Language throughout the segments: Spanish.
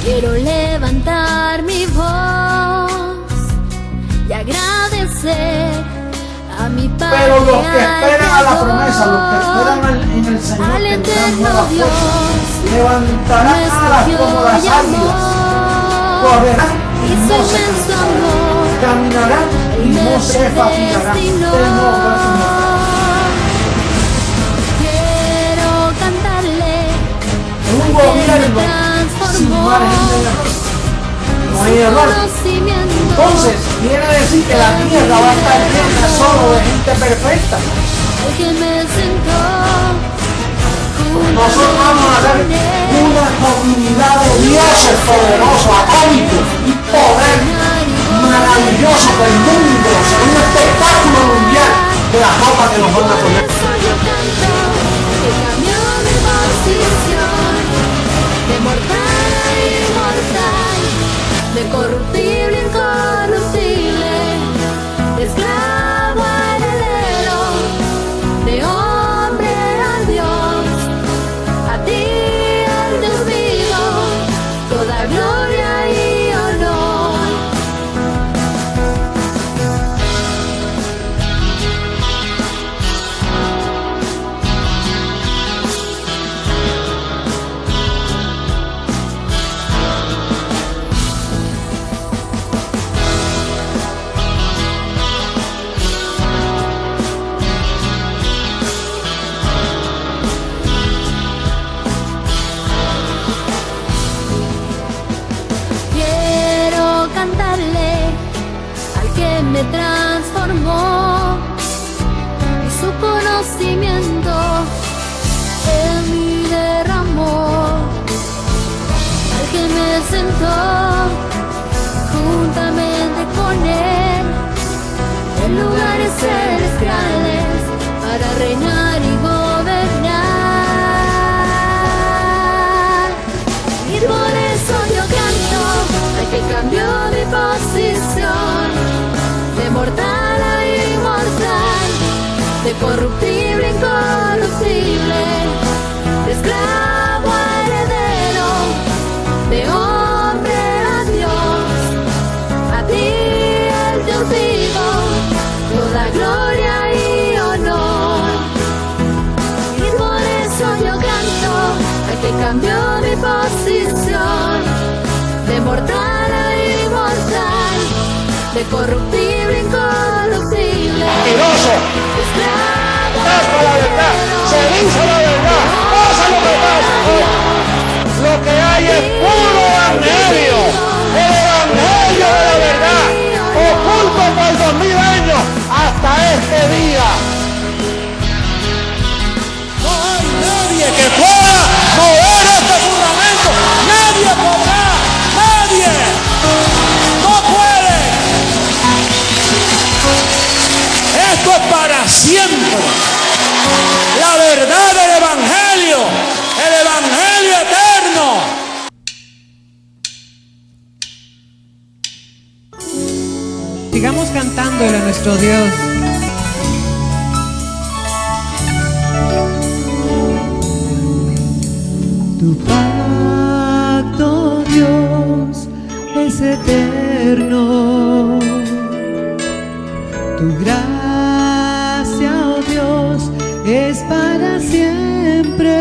Quiero levantar mi voz y agradecer a mi Padre. Pero los que esperan a la promesa, los que esperan en el Señor, tendrán nuevas fuerzas, levantarán alas como las águilas, correrán y no se cansarán, caminarán y no se fatigarán. Quiero cantarle un gobierno sin margen de error. No hay error. Entonces, quiere decir que la tierra va a estar llena solo de gente perfecta. Nosotros vamos a ser una comunidad de dioses poderosos, atómicos y poder maravilloso del mundo, será un espectáculo mundial de la ropa que nos van a poner. De mortal a inmortal, de corruptible a incorruptible, de esclavo a heredero, de hombre a Dios, a ti al Dios vivo, toda gloria y honor. Me transformó y su conocimiento en mí derramó, al que me sentó juntamente con él en lugares celestiales para reinar y gobernar. Y por eso yo canto al que cambió mi posición, de mortal a inmortal, de corruptible a incorruptible, de esclavo a heredero, de hombre a Dios, a ti el Dios vivo, toda gloria y honor. Y por eso yo canto al que cambió mi posición, de mortal a inmortal, de corruptible a incorruptible. Mentiroso. Pasa la verdad, se dice la verdad, pasa lo que pasa. Lo que hay es puro evangelio, el evangelio de la verdad, oculto por 2000 años hasta este día. No hay nadie que pueda mover este fundamento, nadie podrá, nadie. No puede. Esto es para siempre. La verdad del evangelio, el evangelio eterno. Sigamos cantándole a nuestro Dios. Tu pacto, Dios, es eterno. Tu gracia, oh Dios, es para siempre.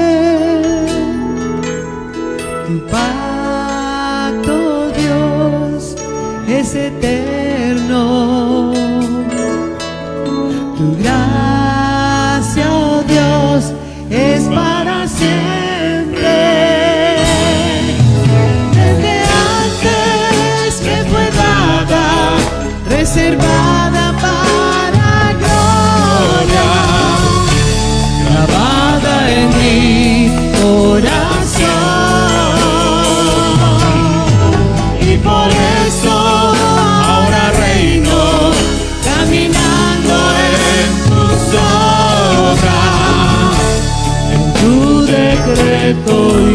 Tu pacto, Dios, es eterno. Tu gracia, oh Dios, es para siempre. Desde antes me fue dada, reservada para gloria, grabada en mi corazón. Y por eso ahora reino, caminando en tus obras, en tu decreto y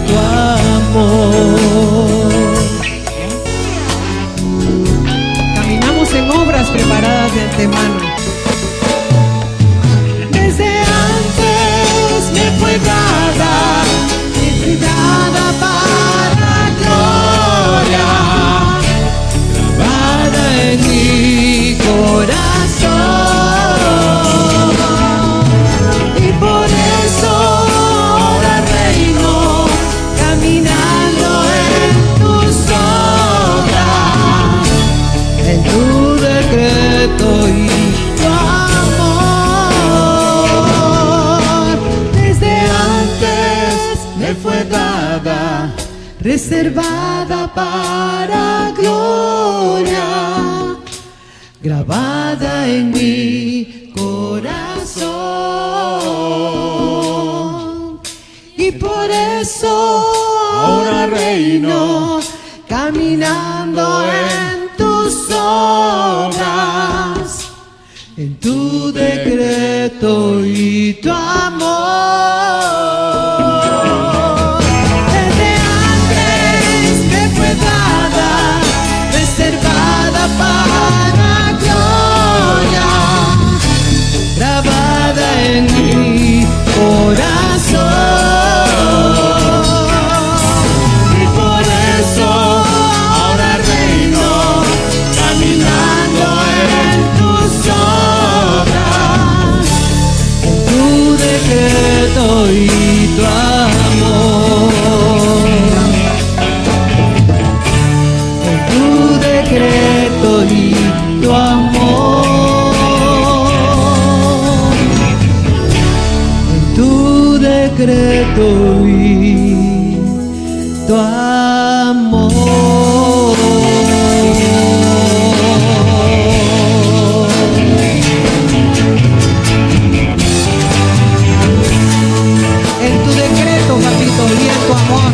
tu amor. Caminamos en obras preparadas de antemano. Desde antes me fue dada, para gloria. reservada para gloria, grabada en mi corazón. Y por eso ahora reino, caminando en tus obras, en tu decreto y tu amor. Desde antes me fue dada, reservada para gloria, grabada en mi corazón. Y por eso ahora reino, caminando en tus obras, en tu decreto y tu amor. En tu decreto y tu amor. En tu decreto y tu amor. En tu decreto, papito, y en tu amor.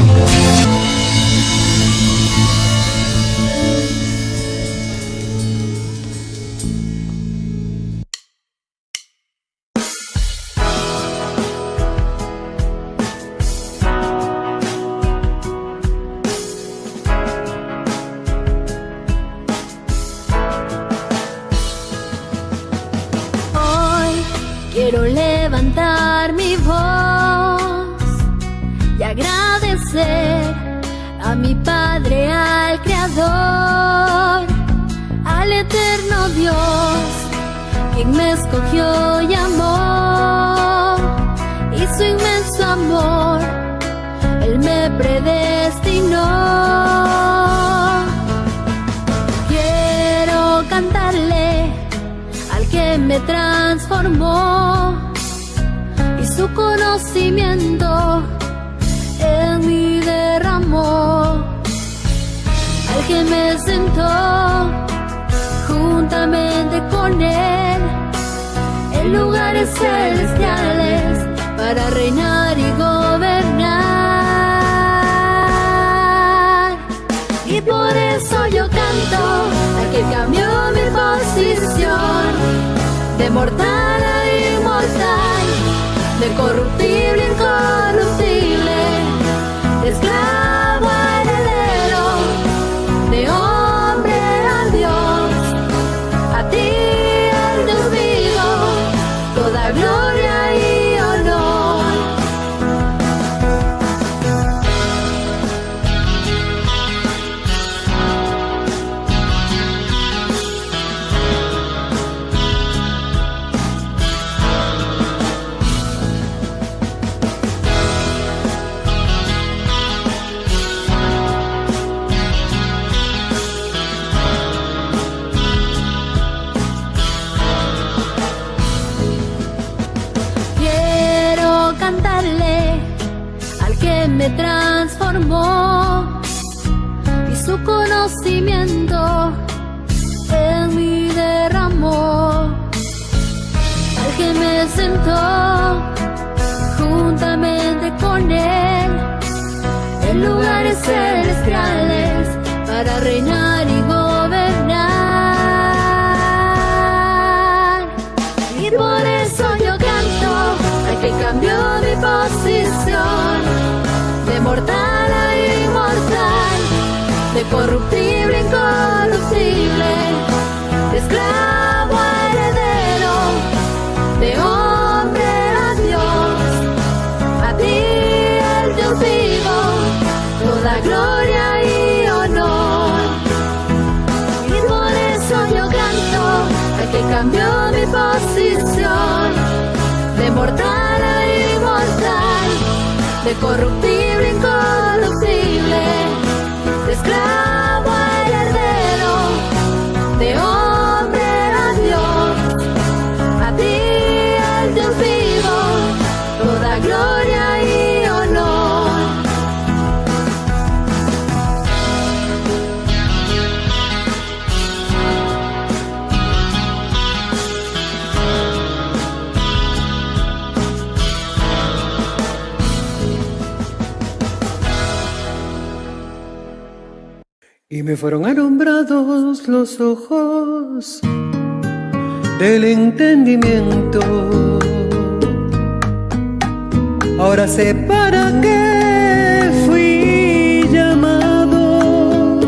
Hoy quiero levantar mi voz y agradecer a mi Padre, al Creador, al eterno Dios, quien me escogió y amó, y su inmenso amor, Él me predestinó. Quiero cantarle al que me transformó, y su conocimiento en mí derramó, al que me sentó juntamente con Él en lugares celestiales para reinar y gobernar. Y por eso yo canto al que cambió mi posición, de mortal a inmortal, de corruptible a incorruptible, de esclavo a heredero, de hombre a Dios. A ti, el Dios vivo, toda gloria y honor. Quiero cantarle al que me transformó, y su conocimiento en mí derramó, al que me sentó juntamente con Él en lugares celestiales para reinar y gobernar. Y por eso yo canto al que cambió mi posición, de mortal a inmortal, de corruptible a incorruptible, de esclavo a heredero, de hombre a Dios. A ti, el Dios vivo, toda gloria y honor. Y por eso yo canto al que cambió mi posición, de mortal a inmortal, de corruptible a incorruptible, de esclavo a heredero, de hombre a Dios. A ti, el Dios vivo, toda gloria y honor. Y me fueron alumbrados los ojos del entendimiento. Ahora sé para qué fui llamado.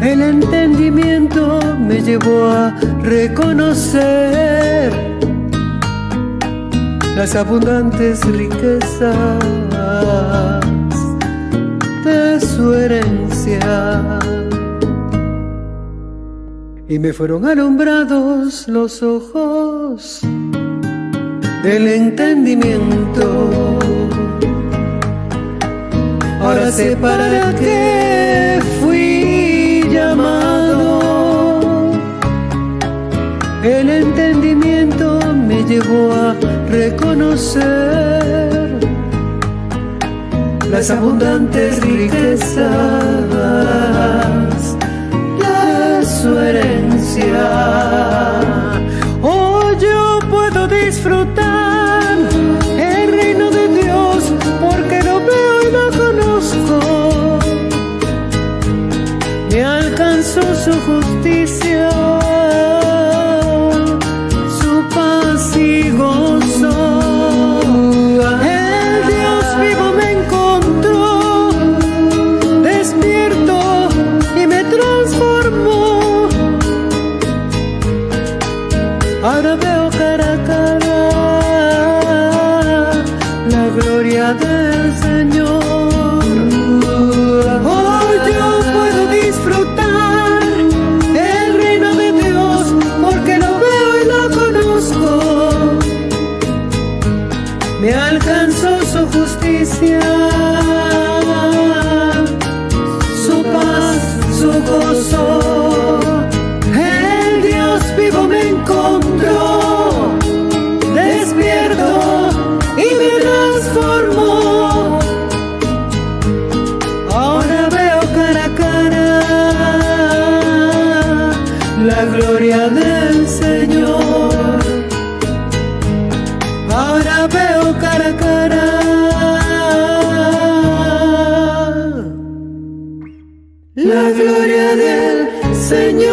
El entendimiento me llevó a reconocer las abundantes riquezas de su herencia. Y me fueron alumbrados los ojos del entendimiento. Ahora sé para qué fui llamado. El entendimiento me llevó a reconocer las abundantes riquezas de su herencia. Hoy yo puedo disfrutar el reino de Dios porque lo veo y lo conozco. Me alcanzó su justicia, su paz y gozo. El Dios vivo me encontró, despierto y me transformó. Ahora veo cara a cara la gloria del Señor. Hoy yo puedo disfrutar el reino de Dios porque lo veo y lo conozco. Me alcanzó su justicia, su paz, su gozo. El Dios vivo me encontró, despierto y me transformó. Ahora veo cara a cara la gloria del Señor. Ahora veo cara a cara la gloria del Señor.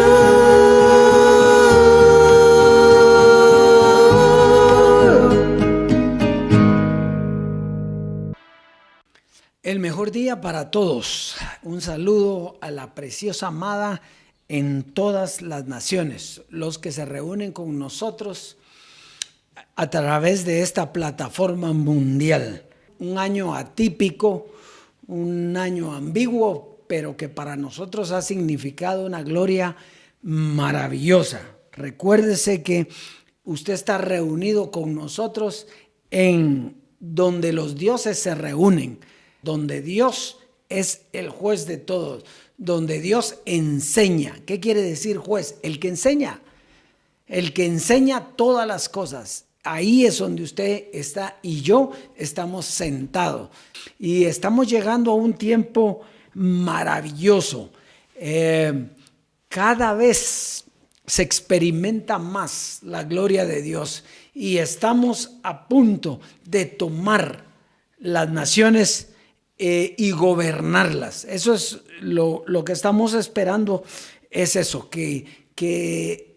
El mejor día para todos. Un saludo a la preciosa amada en todas las naciones, los que se reúnen con nosotros a través de esta plataforma mundial. Un año atípico, un año ambiguo, pero que para nosotros ha significado una gloria maravillosa. Recuérdese que usted está reunido con nosotros en donde los dioses se reúnen, donde Dios es el juez de todos, donde Dios enseña. ¿Qué quiere decir juez? El que enseña todas las cosas. Ahí es donde usted está y yo estamos sentados. Y estamos llegando a un tiempo maravilloso. Cada vez se experimenta más la gloria de Dios y estamos a punto de tomar las naciones y gobernarlas. Eso es lo que estamos esperando, es eso, que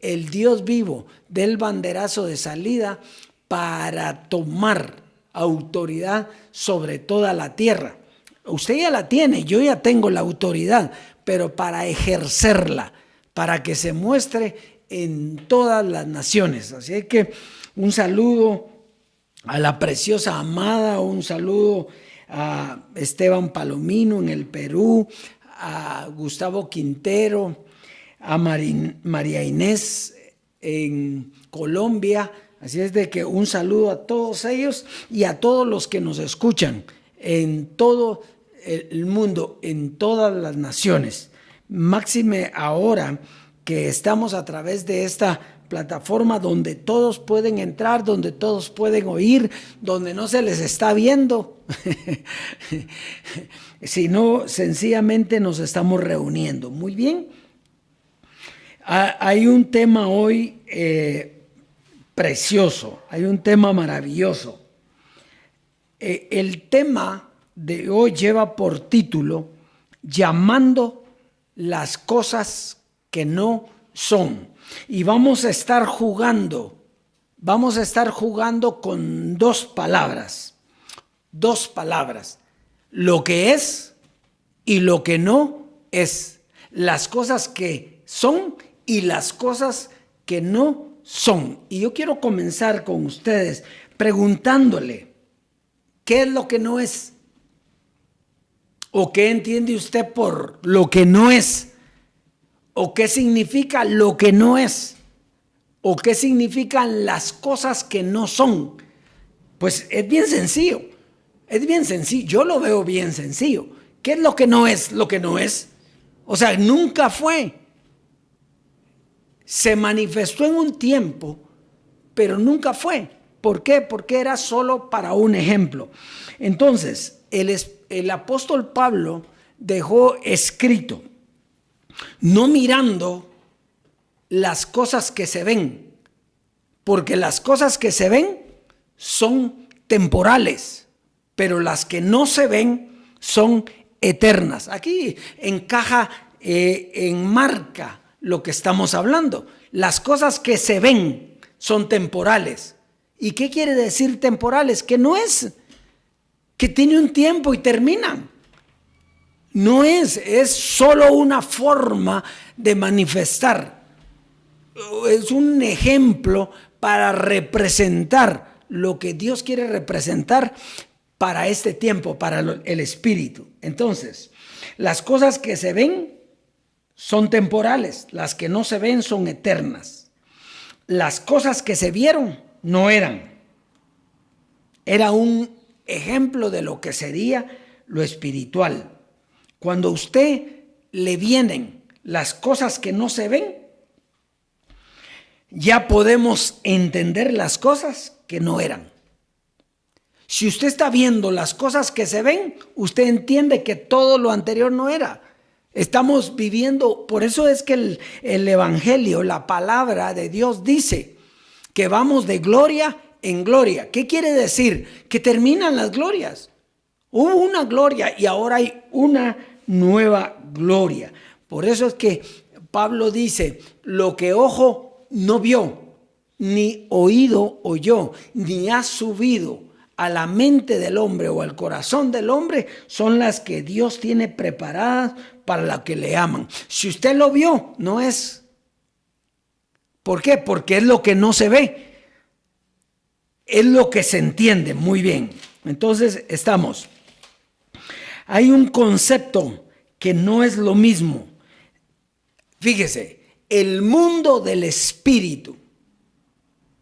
el Dios vivo dé el banderazo de salida para tomar autoridad sobre toda la tierra. Usted ya la tiene, yo ya tengo la autoridad, pero para ejercerla, para que se muestre en todas las naciones. Así que un saludo a la preciosa amada, un saludo a Esteban Palomino en el Perú, a Gustavo Quintero, a María Inés en Colombia. Así es de que un saludo a todos ellos y a todos los que nos escuchan en todo el mundo, en todas las naciones. Máxime ahora que estamos a través de esta plataforma donde todos pueden entrar, donde todos pueden oír, donde no se les está viendo, sino sencillamente nos estamos reuniendo. Muy bien. Hay un tema hoy precioso, hay un tema maravilloso. El tema de hoy lleva por título llamando las cosas que no son. Y vamos a estar jugando con dos palabras, lo que es y lo que no es, las cosas que son y las cosas que no son. Y yo quiero comenzar con ustedes preguntándole, ¿qué es lo que no es? ¿O qué entiende usted por lo que no es? ¿O qué significa lo que no es? ¿O qué significan las cosas que no son? Pues es bien sencillo. Yo lo veo bien sencillo. ¿Qué es lo que no es? Lo que no es. O sea, nunca fue. Se manifestó en un tiempo, pero nunca fue. ¿Por qué? Porque era solo para un ejemplo. Entonces, el apóstol Pablo dejó escrito, no mirando las cosas que se ven, porque las cosas que se ven son temporales, pero las que no se ven son eternas. Aquí enmarca lo que estamos hablando. Las cosas que se ven son temporales. ¿Y qué quiere decir temporales? Que no es, que tiene un tiempo y terminan. No es solo una forma de manifestar. Es un ejemplo para representar lo que Dios quiere representar para este tiempo, para el espíritu. Entonces, las cosas que se ven son temporales, las que no se ven son eternas. Las cosas que se vieron no eran. Era un ejemplo de lo que sería lo espiritual. Cuando a usted le vienen las cosas que no se ven, ya podemos entender las cosas que no eran. Si usted está viendo las cosas que se ven, usted entiende que todo lo anterior no era. Estamos viviendo, por eso es que el Evangelio, la palabra de Dios dice que vamos de gloria en gloria. ¿Qué quiere decir? Que terminan las glorias. Hubo una gloria y ahora hay una nueva gloria. Por eso es que Pablo dice, lo que ojo no vio, ni oído oyó, ni ha subido a la mente del hombre o al corazón del hombre, son las que Dios tiene preparadas para los que le aman. Si usted lo vio, no es. ¿Por qué? Porque es lo que no se ve. Es lo que se entiende muy bien. Entonces hay un concepto que no es lo mismo. Fíjese, el mundo del espíritu,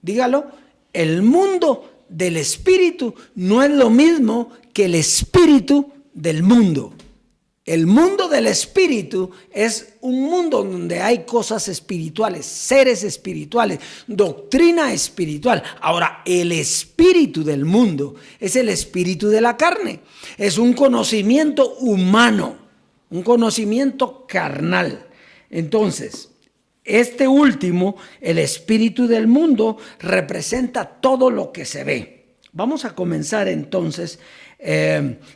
dígalo, el mundo del espíritu no es lo mismo que el espíritu del mundo. El mundo del espíritu es un mundo donde hay cosas espirituales, seres espirituales, doctrina espiritual. Ahora, el espíritu del mundo es el espíritu de la carne. Es un conocimiento humano, un conocimiento carnal. Entonces, este último, el espíritu del mundo, representa todo lo que se ve. Vamos a comenzar entonces,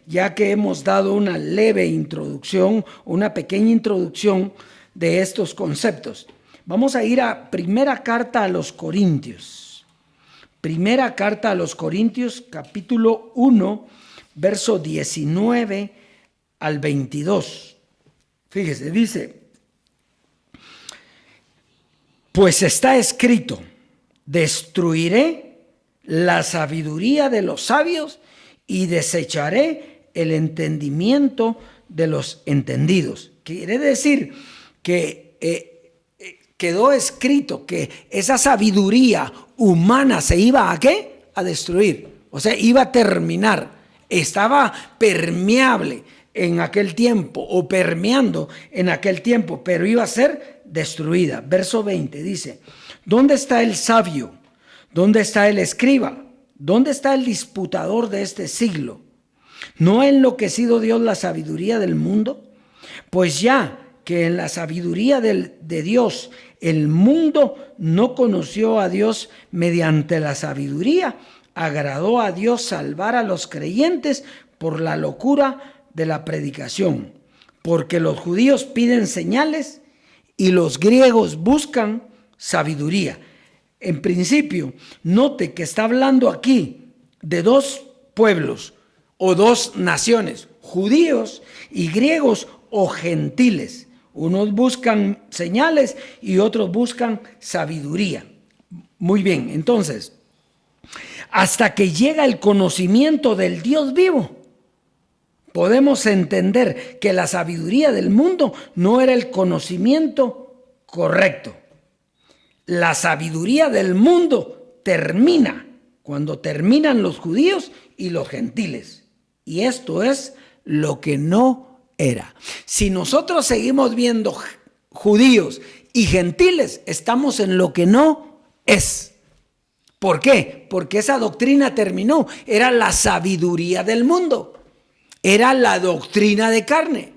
ya que hemos dado una leve introducción, una pequeña introducción de estos conceptos. Vamos a ir a Primera Carta a los Corintios. Primera Carta a los Corintios, capítulo 1, verso 19 al 22. Fíjese, dice: pues está escrito, destruiré la sabiduría de los sabios y desecharé el entendimiento de los entendidos. Quiere decir que quedó escrito que esa sabiduría humana se iba ¿a qué? A destruir. O sea, iba a terminar. Estaba permeable en aquel tiempo o permeando en aquel tiempo, pero iba a ser destruida. Verso 20 dice: ¿dónde está el sabio? ¿Dónde está el escriba? ¿Dónde está el disputador de este siglo? ¿No ha enloquecido Dios la sabiduría del mundo? Pues ya que en la sabiduría de Dios el mundo no conoció a Dios mediante la sabiduría, agradó a Dios salvar a los creyentes por la locura de la predicación. porque los judíos piden señales y los griegos buscan sabiduría. En principio, note que está hablando aquí de dos pueblos o dos naciones, judíos y griegos o gentiles. Unos buscan señales y otros buscan sabiduría. Muy bien, entonces, hasta que llega el conocimiento del Dios vivo, podemos entender que la sabiduría del mundo no era el conocimiento correcto. La sabiduría del mundo termina cuando terminan los judíos y los gentiles. Y esto es lo que no era. Si nosotros seguimos viendo judíos y gentiles, estamos en lo que no es. ¿Por qué? Porque esa doctrina terminó. Era la sabiduría del mundo. Era la doctrina de carne.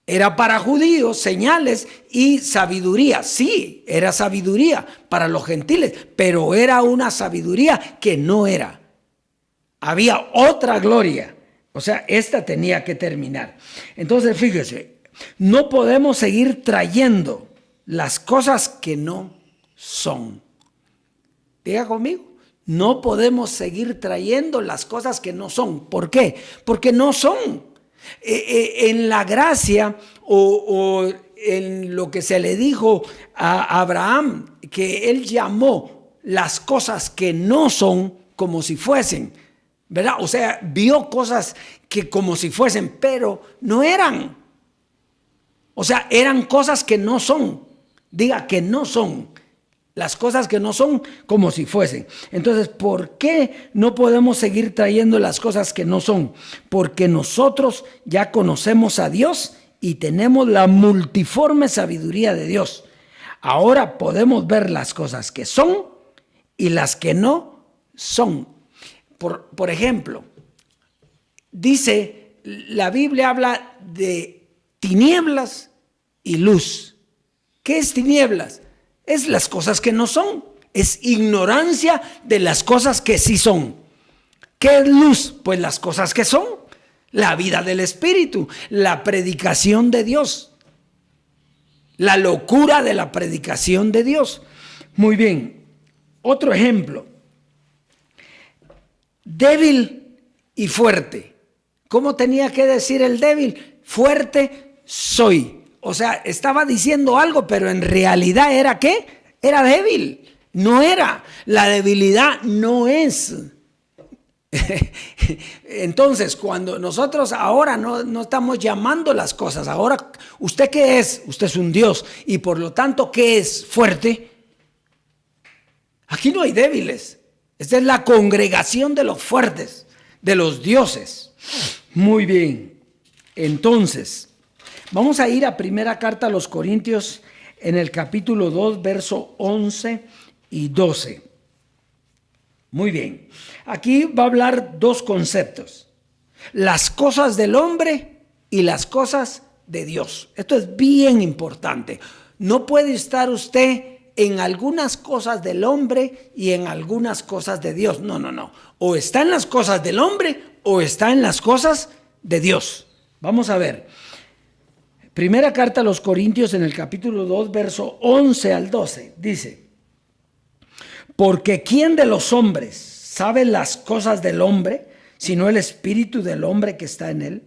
Era para judíos señales y sabiduría. Sí, era sabiduría para los gentiles, pero era una sabiduría que no era. Había otra gloria. O sea, esta tenía que terminar. Entonces, fíjese, no podemos seguir trayendo las cosas que no son. Diga conmigo. No podemos seguir trayendo las cosas que no son. ¿Por qué? Porque no son. En la gracia o en lo que se le dijo a Abraham, que él llamó las cosas que no son como si fuesen, ¿verdad? O sea, vio cosas que como si fuesen, pero no eran. O sea, eran cosas que no son. Diga que no son. Las cosas que no son como si fuesen. Entonces, ¿por qué no podemos seguir trayendo las cosas que no son? Porque nosotros ya conocemos a Dios y tenemos la multiforme sabiduría de Dios. Ahora podemos ver las cosas que son y las que no son. Por ejemplo, dice, la Biblia habla de tinieblas y luz. ¿Qué es tinieblas? Es las cosas que no son. Es ignorancia de las cosas que sí son. ¿Qué es luz? Pues las cosas que son. La vida del Espíritu, la predicación de Dios, la locura de la predicación de Dios. Muy bien, otro ejemplo. Débil y fuerte. ¿Cómo tenía que decir el débil? Fuerte soy. O sea, estaba diciendo algo, pero en realidad ¿era qué? Era débil. No era. La debilidad no es. Entonces, cuando nosotros ahora no estamos llamando las cosas, ahora, ¿usted qué es? Usted es un Dios. Y por lo tanto, ¿qué es? Fuerte. Aquí no hay débiles. Esta es la congregación de los fuertes, de los dioses. Muy bien. Entonces, vamos a ir a primera carta a los Corintios en el capítulo 2, verso 11 y 12. Muy bien. Aquí va a hablar dos conceptos. Las cosas del hombre y las cosas de Dios. Esto es bien importante. No puede estar usted en algunas cosas del hombre y en algunas cosas de Dios. No. O está en las cosas del hombre o está en las cosas de Dios. Vamos a ver. Primera carta a los Corintios en el capítulo 2, verso 11 al 12. Dice, porque ¿quién de los hombres sabe las cosas del hombre, sino el espíritu del hombre que está en él?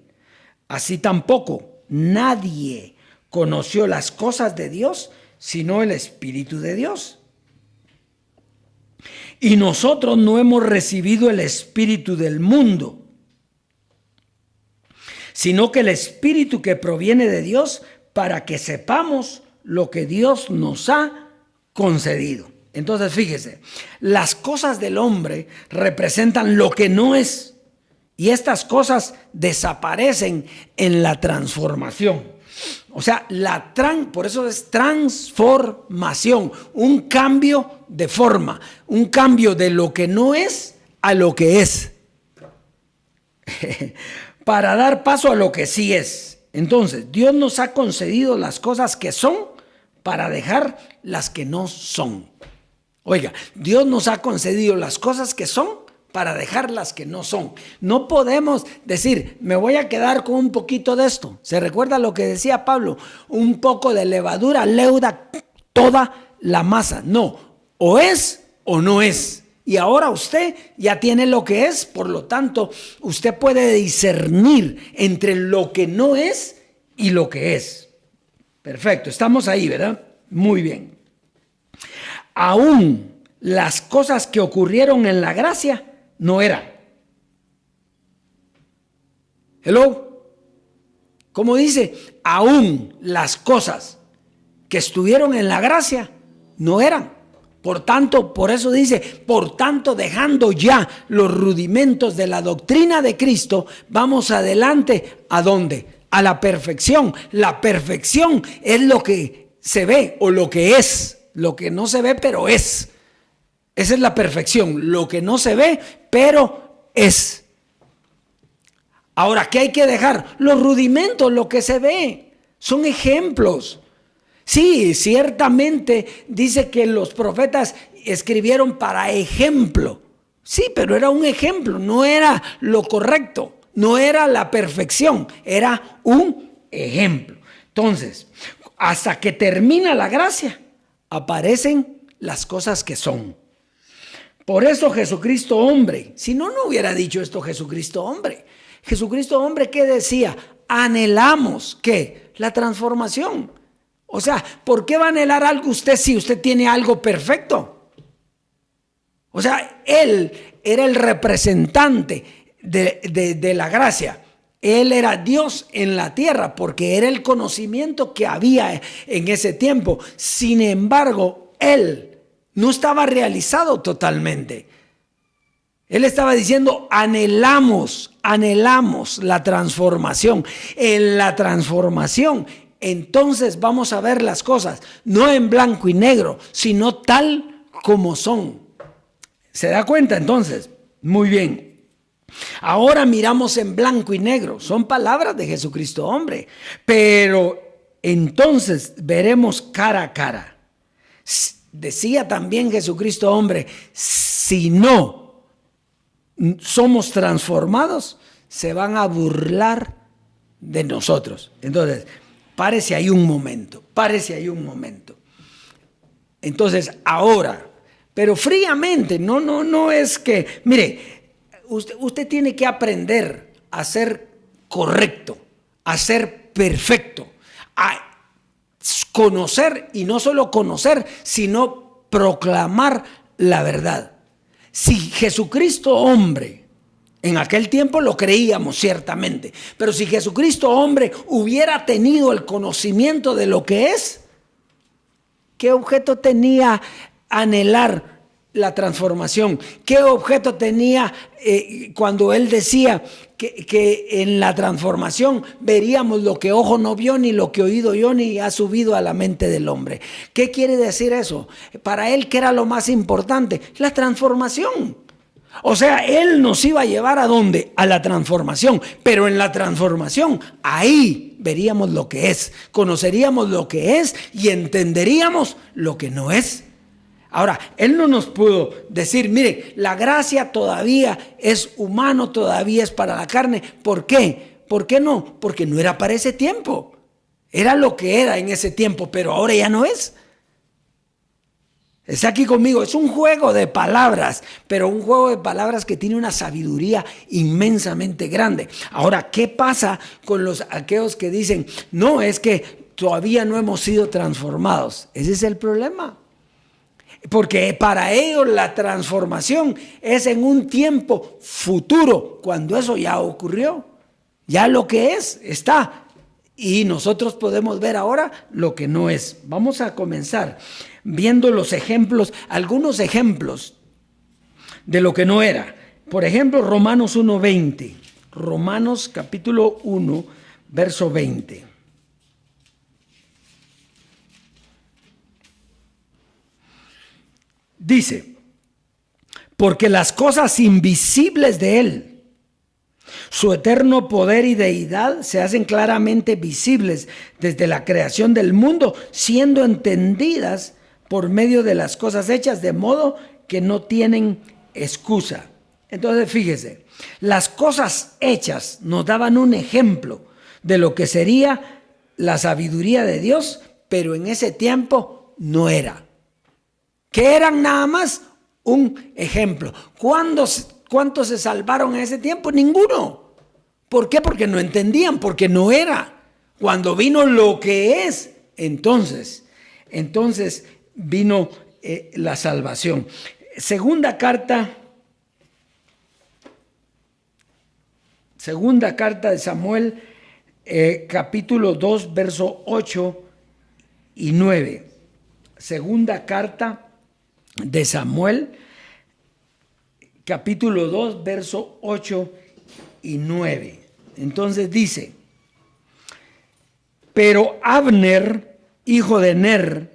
Así tampoco nadie conoció las cosas de Dios, sino el espíritu de Dios. Y nosotros no hemos recibido el espíritu del mundo, sino que el espíritu que proviene de Dios, para que sepamos lo que Dios nos ha concedido. Entonces, fíjese, las cosas del hombre representan lo que no es, y estas cosas desaparecen en la transformación. O sea, por eso es transformación, un cambio de forma, un cambio de lo que no es a lo que es. Para dar paso a lo que sí es. Entonces, Dios nos ha concedido las cosas que son para dejar las que no son. Oiga, Dios nos ha concedido las cosas que son para dejar las que no son. No podemos decir, me voy a quedar con un poquito de esto. ¿Se recuerda lo que decía Pablo? Un poco de levadura leuda toda la masa. No, o es o no es. Y ahora usted ya tiene lo que es, por lo tanto, usted puede discernir entre lo que no es y lo que es. Perfecto, estamos ahí, ¿verdad? Muy bien. Aún las cosas que ocurrieron en la gracia no eran. Hello. Como dice, aún las cosas que estuvieron en la gracia no eran. Por tanto, por eso dice, por tanto, dejando ya los rudimentos de la doctrina de Cristo, vamos adelante. ¿A dónde? A la perfección. La perfección es lo que se ve o lo que es. Lo que no se ve, pero es. Esa es la perfección. Lo que no se ve, pero es. Ahora, ¿qué hay que dejar? Los rudimentos, lo que se ve. Son ejemplos. Sí, ciertamente dice que los profetas escribieron para ejemplo. Sí, pero era un ejemplo, no era lo correcto, no era la perfección, era un ejemplo. Entonces, hasta que termina la gracia, aparecen las cosas que son. Por eso Jesucristo hombre, si no, no hubiera dicho esto Jesucristo hombre. Jesucristo hombre, ¿qué decía? Anhelamos, ¿qué? La transformación. O sea, ¿por qué va a anhelar algo usted si usted tiene algo perfecto? O sea, él era el representante de la gracia. Él era Dios en la tierra porque era el conocimiento que había en ese tiempo. Sin embargo, él no estaba realizado totalmente. Él estaba diciendo, anhelamos la transformación. En la transformación, entonces vamos a ver las cosas, no en blanco y negro, sino tal como son. ¿Se da cuenta entonces? Muy bien. Ahora miramos en blanco y negro, son palabras de Jesucristo hombre, pero entonces veremos cara a cara. Decía también Jesucristo hombre, si no somos transformados, se van a burlar de nosotros. Entonces, párese ahí un momento. Entonces, ahora, pero fríamente, no es que, mire, usted tiene que aprender a ser correcto, a ser perfecto, a conocer, y no solo conocer, sino proclamar la verdad. Si Jesucristo hombre, en aquel tiempo lo creíamos ciertamente, pero si Jesucristo hombre hubiera tenido el conocimiento de lo que es, ¿qué objeto tenía anhelar la transformación? ¿Qué objeto tenía cuando él decía que en la transformación veríamos lo que ojo no vio, ni lo que oído oyó, ni ha subido a la mente del hombre? ¿Qué quiere decir eso? Para él, ¿qué era lo más importante? La transformación. O sea, él nos iba a llevar ¿a dónde? A la transformación. Pero en la transformación, ahí veríamos lo que es, conoceríamos lo que es y entenderíamos lo que no es. Ahora, él no nos pudo decir, mire, la gracia todavía es humano, todavía es para la carne. ¿Por qué? ¿Por qué no? Porque no era para ese tiempo. Era lo que era en ese tiempo, pero ahora ya no es. Está aquí conmigo, es un juego de palabras, pero un juego de palabras que tiene una sabiduría inmensamente grande. Ahora, ¿qué pasa con aquellos que dicen, no, es que todavía no hemos sido transformados? Ese es el problema. Porque para ellos la transformación es en un tiempo futuro, cuando eso ya ocurrió. Ya lo que es, está. Y nosotros podemos ver ahora lo que no es. Vamos a comenzar viendo los ejemplos, algunos ejemplos de lo que no era. Por ejemplo, Romanos 1:20. Romanos capítulo 1, verso 20. Dice, porque las cosas invisibles de Él, su eterno poder y deidad, se hacen claramente visibles desde la creación del mundo, siendo entendidas por medio de las cosas hechas, de modo que no tienen excusa. Entonces fíjese, las cosas hechas nos daban un ejemplo de lo que sería la sabiduría de Dios, pero en ese tiempo no era. Que eran nada más un ejemplo. ¿Cuántos se salvaron en ese tiempo? Ninguno. ¿Por qué? Porque no entendían, porque no era. Cuando vino lo que es, entonces vino la salvación. Segunda carta de Samuel, capítulo 2, verso 8 y 9. Segunda carta de Samuel, capítulo 2, verso 8 y 9. Entonces dice: pero Abner, hijo de Ner,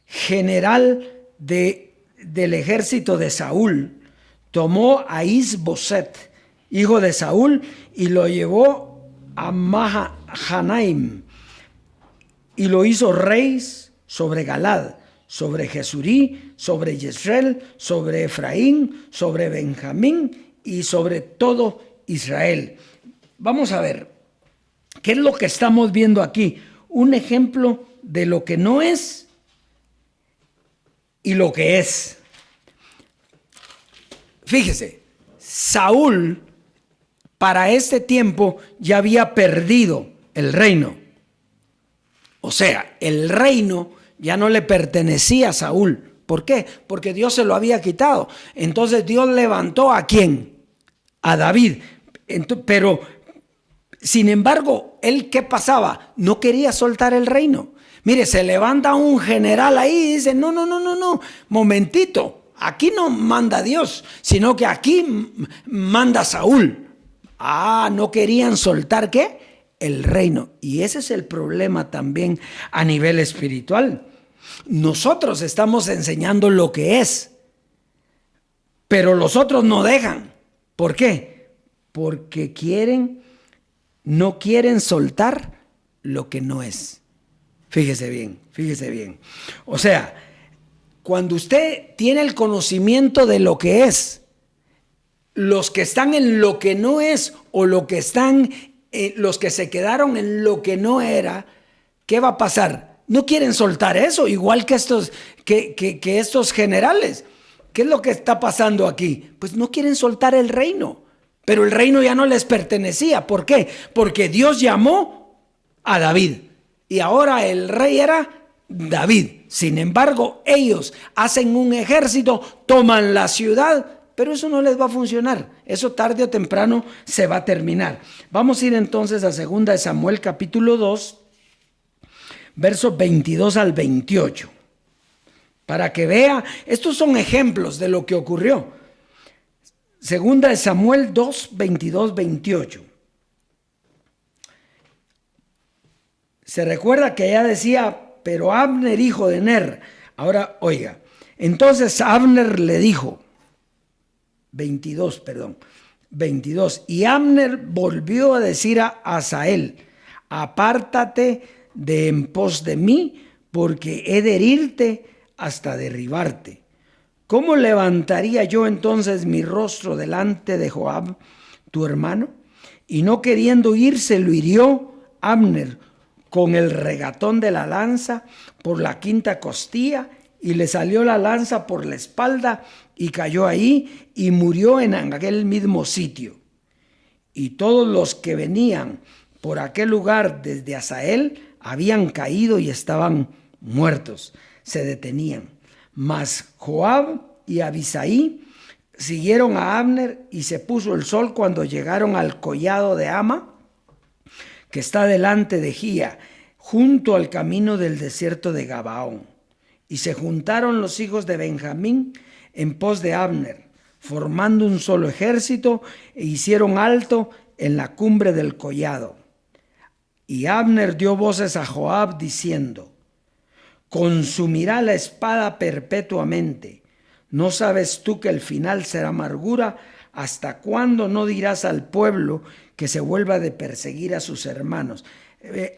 general del ejército de Saúl, tomó a Is-Boset, hijo de Saúl, y lo llevó a Mahanaim, y lo hizo rey sobre Galad, sobre Jesurí, sobre Yesreel, sobre Efraín, sobre Benjamín y sobre todo Israel. Vamos a ver, ¿qué es lo que estamos viendo aquí? Un ejemplo de lo que no es y lo que es. Fíjese, Saúl para este tiempo ya había perdido el reino. O sea, el reino ya no le pertenecía a Saúl. ¿Por qué? Porque Dios se lo había quitado. Entonces Dios levantó ¿a quién? A David. Pero, sin embargo, ¿él qué pasaba? No quería soltar el reino. Mire, se levanta un general ahí y dice: no, momentito. Aquí no manda Dios, sino que aquí manda Saúl. No querían soltar ¿qué? El reino. Y ese es el problema también a nivel espiritual. Nosotros estamos enseñando lo que es, pero los otros no dejan. ¿Por qué? Porque no quieren soltar lo que no es. Fíjese bien. O sea, cuando usted tiene el conocimiento de lo que es, los que están en lo que no es o los que se quedaron en lo que no era, ¿qué va a pasar? No quieren soltar eso, igual que estos generales. ¿Qué es lo que está pasando aquí? Pues no quieren soltar el reino, pero el reino ya no les pertenecía. ¿Por qué? Porque Dios llamó a David y ahora el rey era David. Sin embargo, ellos hacen un ejército, toman la ciudad, pero eso no les va a funcionar. Eso tarde o temprano se va a terminar. Vamos a ir entonces a 2 de Samuel capítulo 2, versos 22 al 28. Para que vea, estos son ejemplos de lo que ocurrió. 2 de Samuel 2, 22, 28. Se recuerda que ella decía: pero Abner, hijo de Ner. Ahora, oiga, entonces Abner le dijo, 22, y Abner volvió a decir a Asael: apártate de en pos de mí, porque he de herirte hasta derribarte. ¿Cómo levantaría yo entonces mi rostro delante de Joab, tu hermano? Y no queriendo irse, lo hirió Abner con el regatón de la lanza por la quinta costilla, y le salió la lanza por la espalda y cayó ahí y murió en aquel mismo sitio. Y todos los que venían por aquel lugar desde Asael habían caído y estaban muertos, se detenían. Mas Joab y Abisai siguieron a Abner, y se puso el sol cuando llegaron al collado de Ama, que está delante de Gía, junto al camino del desierto de Gabaón. Y se juntaron los hijos de Benjamín en pos de Abner, formando un solo ejército, e hicieron alto en la cumbre del collado. Y Abner dio voces a Joab diciendo: consumirá la espada perpetuamente. ¿No sabes tú que el final será amargura? ¿Hasta cuándo no dirás al pueblo que se vuelva de perseguir a sus hermanos?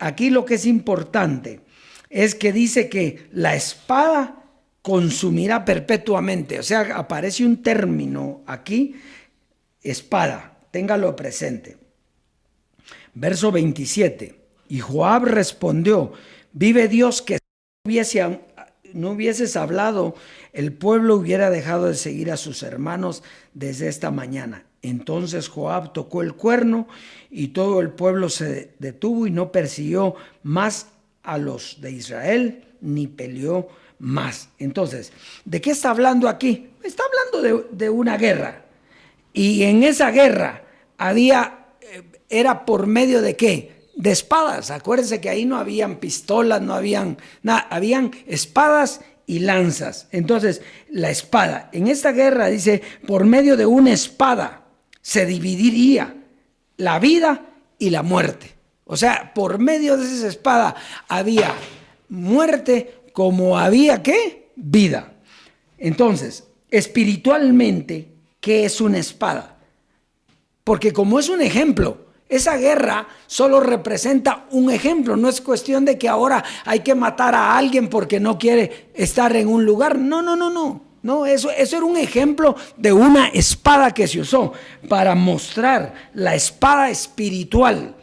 Aquí lo que es importante es que dice que la espada consumirá perpetuamente. O sea, aparece un término aquí espada, téngalo presente. Verso 27. Y Joab respondió: vive Dios que si no hubieses hablado, el pueblo hubiera dejado de seguir a sus hermanos desde esta mañana. Entonces Joab tocó el cuerno y todo el pueblo se detuvo y no persiguió más a los de Israel ni peleó más. Entonces, ¿de qué está hablando aquí? Está hablando de una guerra. Y en esa guerra era por medio de ¿qué? De espadas. Acuérdense que ahí no habían pistolas, no habían nada, habían espadas y lanzas. Entonces, la espada, en esta guerra dice, por medio de una espada se dividiría la vida y la muerte. O sea, por medio de esa espada había muerte como había ¿qué? Vida. Entonces, espiritualmente, ¿qué es una espada? Porque como es un ejemplo, esa guerra solo representa un ejemplo. No es cuestión de que ahora hay que matar a alguien porque no quiere estar en un lugar. No, eso era un ejemplo de una espada que se usó para mostrar la espada espiritual,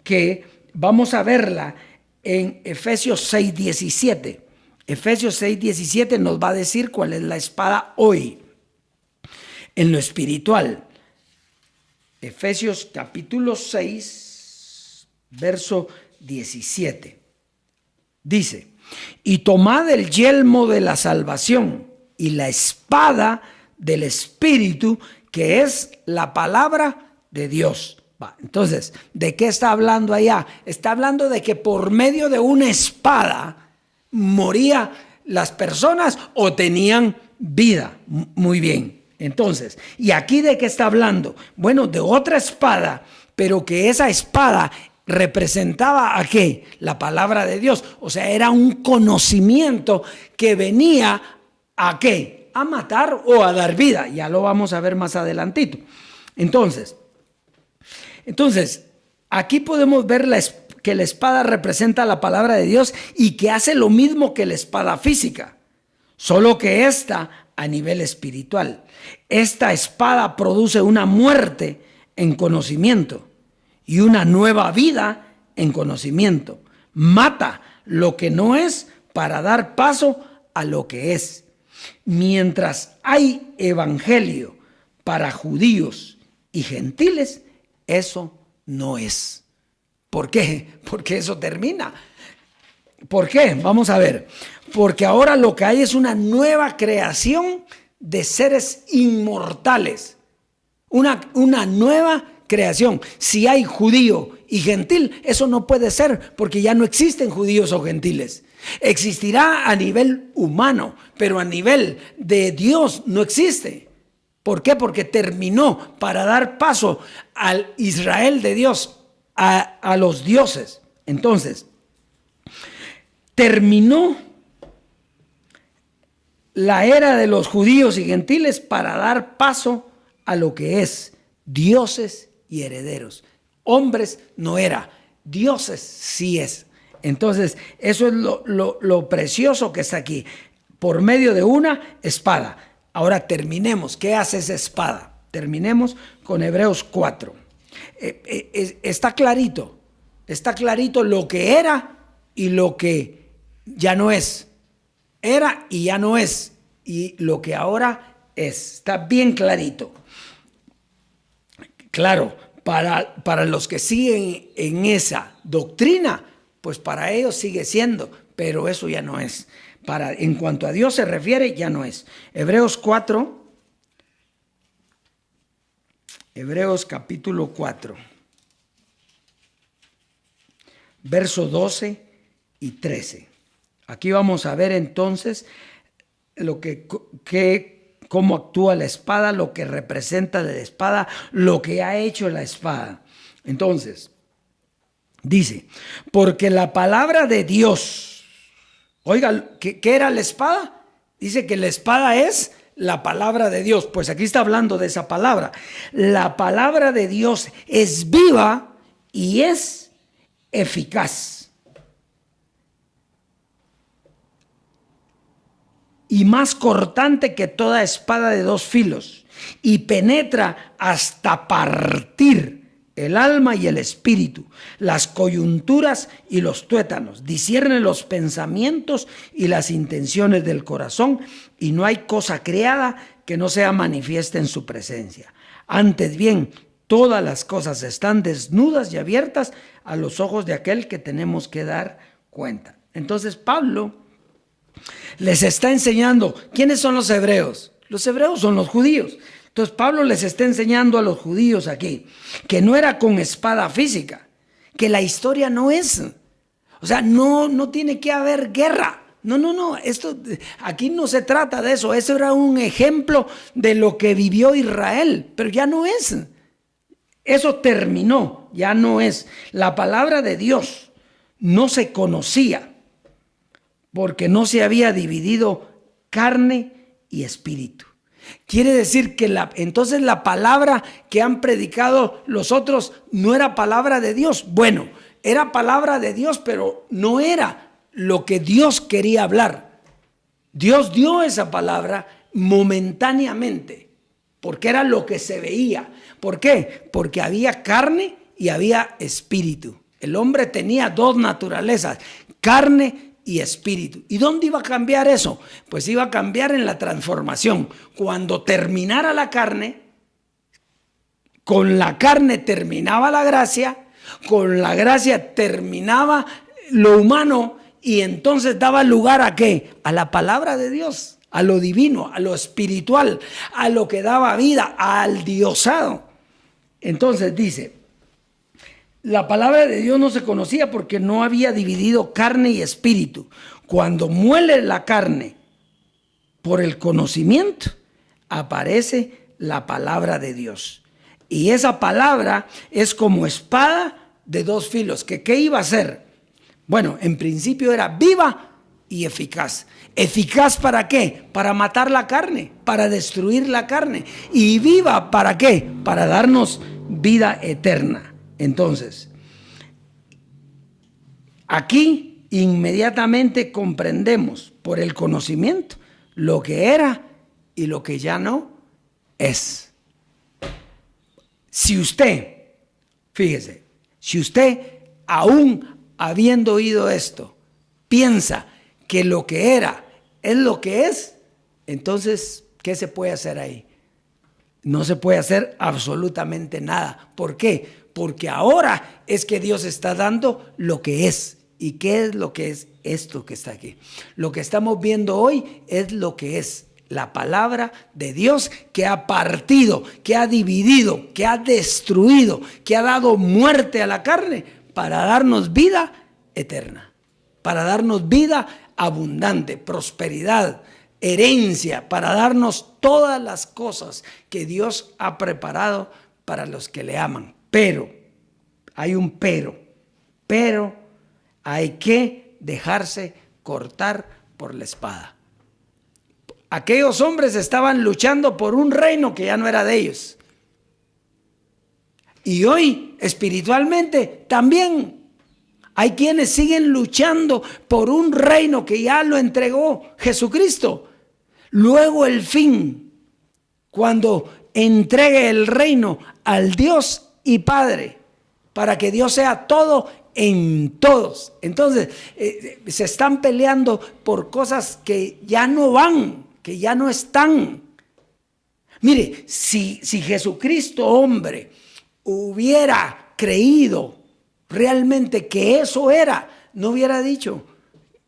que vamos a verla en Efesios 6:17. Efesios 6:17 nos va a decir cuál es la espada hoy en lo espiritual. Efesios capítulo 6, verso 17. Dice: y tomad el yelmo de la salvación y la espada del Espíritu, que es la palabra de Dios. Entonces, ¿de qué está hablando allá? Está hablando de que por medio de una espada moría las personas o tenían vida. Muy bien. Entonces, ¿y aquí de qué está hablando? Bueno, de otra espada, pero que esa espada representaba ¿a qué? La palabra de Dios. O sea, era un conocimiento que venía ¿a qué? A matar o a dar vida. Ya lo vamos a ver más adelantito. Entonces, aquí podemos ver que la espada representa la palabra de Dios y que hace lo mismo que la espada física, solo que esta a nivel espiritual. Esta espada produce una muerte en conocimiento y una nueva vida en conocimiento. Mata lo que no es para dar paso a lo que es. Mientras hay evangelio para judíos y gentiles, eso no es. ¿Por qué? Porque eso termina. ¿Por qué? Vamos a ver. Porque ahora lo que hay es una nueva creación de seres inmortales. Una nueva creación. Si hay judío y gentil, eso no puede ser, porque ya no existen judíos o gentiles. Existirá a nivel humano, pero a nivel de Dios no existe. ¿Por qué? Porque terminó para dar paso al Israel de Dios, a los dioses. Entonces, terminó la era de los judíos y gentiles para dar paso a lo que es dioses y herederos. Hombres no era, dioses sí es. Entonces, eso es lo precioso que está aquí, por medio de una espada. Ahora terminemos. ¿Qué hace esa espada? Terminemos con Hebreos 4. Está clarito lo que era y lo que ya no es. Era y ya no es. Y lo que ahora es. Está bien clarito. Claro, para los que siguen en esa doctrina, pues para ellos sigue siendo, pero eso ya no es. En cuanto a Dios se refiere, ya no es. Hebreos 4, Hebreos capítulo 4, verso 12 y 13. Aquí vamos a ver entonces cómo actúa la espada, lo que representa la espada, lo que ha hecho la espada. Entonces, dice, porque la palabra de Dios, oiga, ¿qué era la espada? Dice que la espada es la palabra de Dios. Pues aquí está hablando de esa palabra. La palabra de Dios es viva y es eficaz. Y más cortante que toda espada de dos filos. y penetra hasta partir el alma y el espíritu, las coyunturas y los tuétanos, discierne los pensamientos y las intenciones del corazón, y no hay cosa creada que no sea manifiesta en su presencia. Antes bien, todas las cosas están desnudas y abiertas a los ojos de aquel que tenemos que dar cuenta. Entonces Pablo les está enseñando, ¿quiénes son los hebreos? Los hebreos son los judíos. Entonces Pablo les está enseñando a los judíos aquí que no era con espada física, que la historia no es, o sea, no tiene que haber guerra. No, esto aquí no se trata de eso. Eso era un ejemplo de lo que vivió Israel, pero ya no es. Eso terminó, ya no es. La palabra de Dios no se conocía porque no se había dividido carne y espíritu. Quiere decir que entonces la palabra que han predicado los otros no era palabra de Dios. Bueno, era palabra de Dios, pero no era lo que Dios quería hablar. Dios dio esa palabra momentáneamente, porque era lo que se veía. ¿Por qué? Porque había carne y había espíritu. El hombre tenía dos naturalezas, carne y espíritu. ¿Y dónde iba a cambiar eso? Pues iba a cambiar en la transformación. Cuando terminara la carne, con la carne terminaba la gracia, con la gracia terminaba lo humano, y entonces daba lugar ¿a qué? A la palabra de Dios, a lo divino, a lo espiritual, a lo que daba vida, al diosado. Entonces dice, la palabra de Dios no se conocía porque no había dividido carne y espíritu. Cuando muele la carne por el conocimiento, aparece la palabra de Dios. Y esa palabra es como espada de dos filos. ¿Qué iba a hacer? Bueno, en principio era viva y eficaz. ¿Eficaz para qué? Para matar la carne, para destruir la carne. ¿Y viva para qué? Para darnos vida eterna. Entonces, aquí inmediatamente comprendemos por el conocimiento lo que era y lo que ya no es. Si usted, fíjese, si usted aún habiendo oído esto, piensa que lo que era es lo que es, entonces, ¿qué se puede hacer ahí? No se puede hacer absolutamente nada. ¿Por qué? Porque ahora es que Dios está dando lo que es. ¿Y qué es lo que es esto que está aquí? Lo que estamos viendo hoy es lo que es la palabra de Dios, que ha partido, que ha dividido, que ha destruido, que ha dado muerte a la carne para darnos vida eterna, para darnos vida abundante, prosperidad, herencia, para darnos todas las cosas que Dios ha preparado para los que le aman. Pero, hay un pero hay que dejarse cortar por la espada. Aquellos hombres estaban luchando por un reino que ya no era de ellos. Y hoy, espiritualmente, también hay quienes siguen luchando por un reino que ya lo entregó Jesucristo. Luego el fin, cuando entregue el reino al Dios y Padre, para que Dios sea todo en todos. Entonces, se están peleando por cosas que ya no van, que ya no están. Mire, si Jesucristo, hombre, hubiera creído realmente que eso era, no hubiera dicho,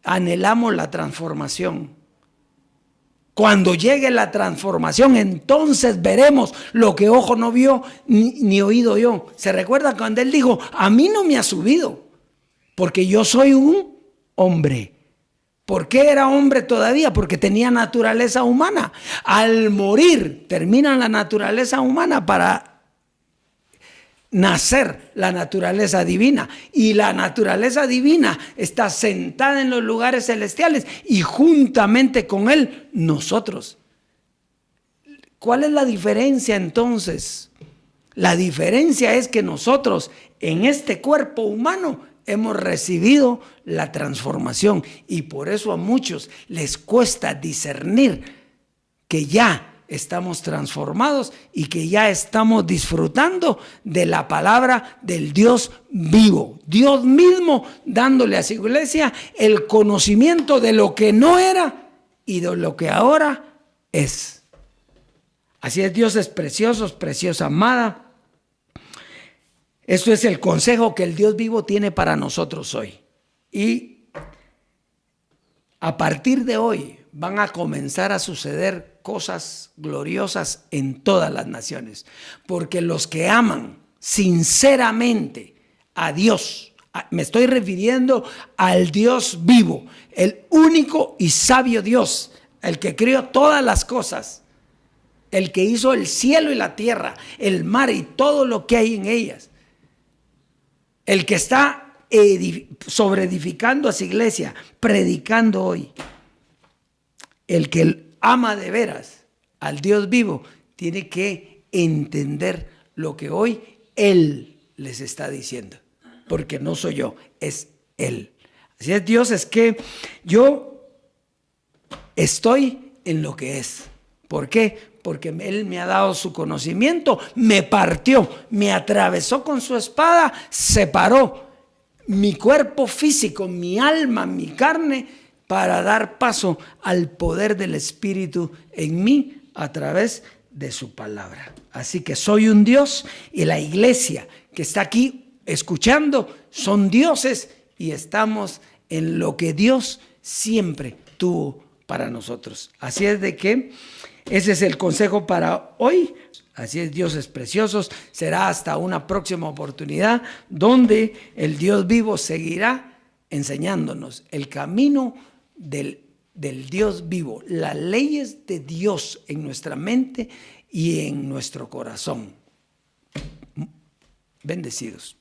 anhelamos la transformación. Cuando llegue la transformación, entonces veremos lo que ojo no vio ni oído yo. ¿Se recuerda cuando él dijo, a mí no me ha subido, porque yo soy un hombre? ¿Por qué era hombre todavía? Porque tenía naturaleza humana. Al morir, termina la naturaleza humana para nacer la naturaleza divina, y la naturaleza divina está sentada en los lugares celestiales y juntamente con él nosotros. ¿Cuál es la diferencia entonces? La diferencia es que nosotros en este cuerpo humano hemos recibido la transformación, y por eso a muchos les cuesta discernir que ya estamos transformados y que ya estamos disfrutando de la palabra del Dios vivo. Dios mismo dándole a su iglesia el conocimiento de lo que no era y de lo que ahora es. Así es, dioses preciosos, preciosa amada. Esto es el consejo que el Dios vivo tiene para nosotros hoy. Y a partir de hoy van a comenzar a suceder cosas gloriosas en todas las naciones. Porque los que aman sinceramente a Dios, me estoy refiriendo al Dios vivo, el único y sabio Dios, el que creó todas las cosas, el que hizo el cielo y la tierra, el mar y todo lo que hay en ellas, el que está sobreedificando a su iglesia, predicando hoy, el que ama de veras al Dios vivo, tiene que entender lo que hoy Él les está diciendo, porque no soy yo, es Él. Así es, Dios, es que yo estoy en lo que es. ¿Por qué? Porque Él me ha dado su conocimiento, me partió, me atravesó con su espada, separó mi cuerpo físico, mi alma, mi carne, para dar paso al poder del Espíritu en mí a través de su palabra. Así que soy un Dios y la iglesia que está aquí escuchando son dioses y estamos en lo que Dios siempre tuvo para nosotros. Así es de que ese es el consejo para hoy. Así es, dioses preciosos. Será hasta una próxima oportunidad donde el Dios vivo seguirá enseñándonos el camino del Dios vivo, las leyes de Dios en nuestra mente y en nuestro corazón. Bendecidos.